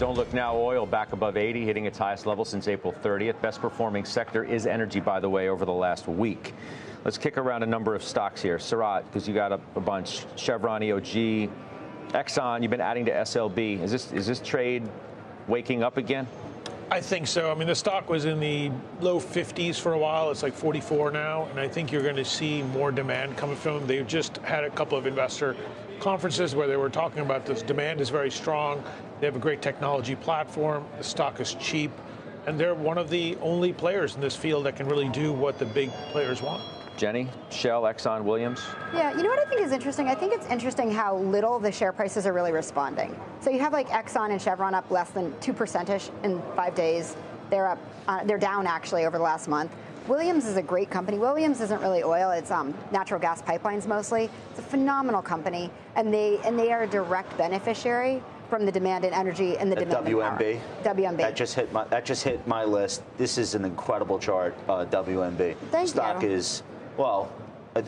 Don't look now. Oil back above 80, hitting its highest level since April 30th. Best performing sector is energy, by the way, over the last week. Let's kick around a number of stocks here. Sarat, because you got a bunch. Chevron, EOG, Exxon. You've been adding to SLB. Is this trade waking up again? I think so. I mean, the stock was in the low 50s for a while. It's like 44 now, and I think you're going to see more demand coming from them. They've just had a couple of investor conferences where they were talking about this demand is very strong. They have a great technology platform. The stock is cheap, and they're one of the only players in this field that can really do what the big players want. Jenny, Shell, Exxon, Williams? Yeah, you know what I think is interesting? I think it's interesting how little the share prices are really responding. So you have like Exxon and Chevron up less than 2% in 5 days. They're up. They're down actually over the last month. Williams is a great company. Williams isn't really oil; it's natural gas pipelines mostly. It's a phenomenal company, and they are a direct beneficiary from the demand in energy and the demand in power. WMB. That just hit my list. This is an incredible chart. WMB. Thank Stock you. is, well,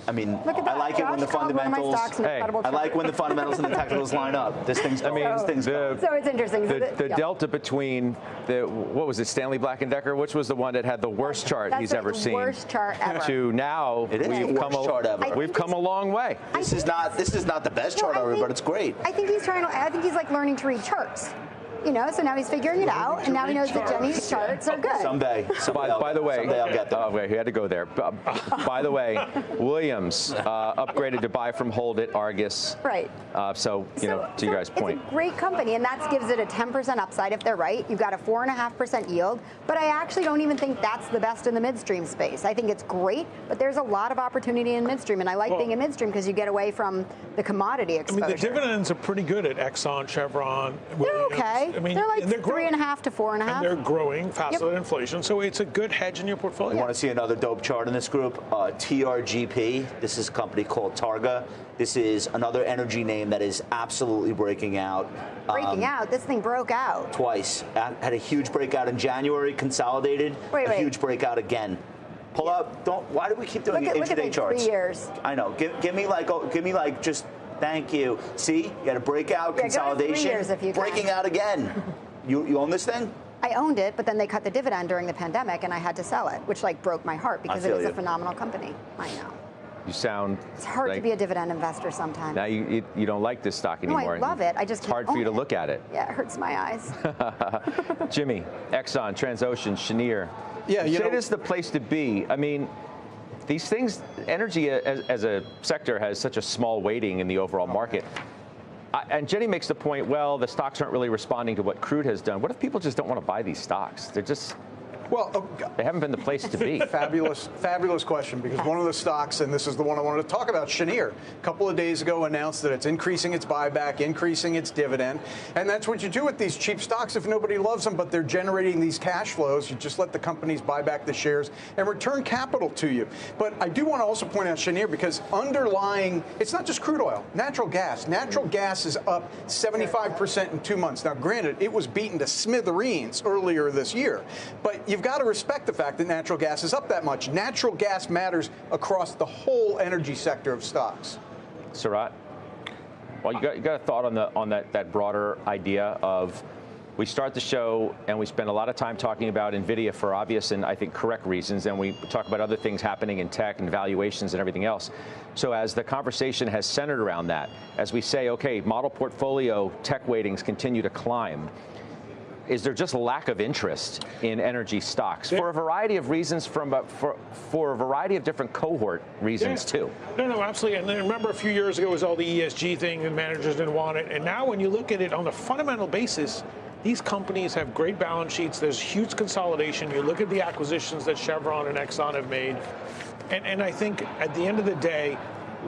I mean, I like it when the fundamentals. I like when the fundamentals and the technicals line up. This thing's. So it's interesting. The delta between what was it, Stanley Black & Decker, which was the one that had the worst chart he's ever seen. Worst chart ever. To now, we've come a long way. This is not the best chart ever, but it's great. I think he's like learning to read charts. You know, so now he's figuring it out, and now he knows that Jenny's charts are good. Someday by the way, I'll get there. Wait, he had to go there. By the way, Williams upgraded to buy from hold at Argus. Right. So to you guys' point. It's a great company, and that gives it a 10% upside if they're right. You've got a 4.5% yield, but I actually don't even think that's the best in the midstream space. I think it's great, but there's a lot of opportunity in midstream, and I like being in midstream because you get away from the commodity exposure. I mean, the dividends are pretty good at Exxon, Chevron, Williams. They're okay. I mean, they're like 3.5 to 4.5. And they're growing faster than inflation, so it's a good hedge in your portfolio. You want to see another dope chart in this group? TRGP. This is a company called Targa. This is another energy name that is absolutely breaking out. Breaking out? This thing broke out. Twice. Had a huge breakout in January, consolidated. A huge breakout again. Pull up. Why do we keep doing intraday charts? 3 years. I know. Give me like just. Thank you. See, you got a breakout, consolidation, go 3 years if you can. Breaking out again. You own this thing? I owned it, but then they cut the dividend during the pandemic, and I had to sell it, which broke my heart because it was a phenomenal company. I know. You sound. It's hard to be a dividend investor sometimes. Now you don't like this stock anymore. No, I love it. It's hard for you to look at it. Yeah, it hurts my eyes. Jimmy, Exxon, Transocean, Cheniere. Yeah, you say this is the place to be. I mean, these things, energy as a sector has such a small weighting in the overall market. And Jenny makes the point, well, the stocks aren't really responding to what crude has done. What if people just don't want to buy these stocks? They're just... Well, they haven't been the place to be. Fabulous question, because one of the stocks, and this is the one I wanted to talk about, Cheniere, a couple of days ago announced that it's increasing its buyback, increasing its dividend, and that's what you do with these cheap stocks if nobody loves them, but they're generating these cash flows. You just let the companies buy back the shares and return capital to you. But I do want to also point out Cheniere because underlying, it's not just crude oil, natural gas. Natural gas is up 75% in 2 months. Now, granted, it was beaten to smithereens earlier this year, but you've got to respect the fact that natural gas is up that much. Natural gas matters across the whole energy sector of stocks. Sarat, well, you got a thought on that broader idea of we start the show and we spend a lot of time talking about NVIDIA for obvious and I think correct reasons, and we talk about other things happening in tech and valuations and everything else. So as the conversation has centered around that, as we say, okay, model portfolio tech weightings continue to climb, is there just lack of interest in energy stocks for a variety of reasons, for a variety of different cohort reasons too? No, absolutely. And then remember a few years ago was all the ESG thing and managers didn't want it. And now when you look at it on a fundamental basis, these companies have great balance sheets. There's huge consolidation. You look at the acquisitions that Chevron and Exxon have made. And I think at the end of the day,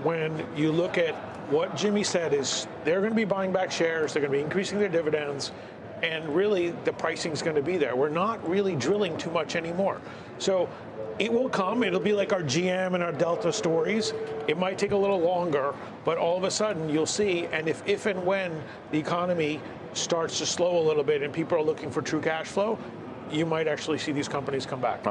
when you look at what Jimmy said is they're going to be buying back shares, they're going to be increasing their dividends, and really the pricing is going to be there. We're not really drilling too much anymore. So it will come. It'll be like our GM and our Delta stories. It might take a little longer, but all of a sudden you'll see, and if and when the economy starts to slow a little bit and people are looking for true cash flow, you might actually see these companies come back.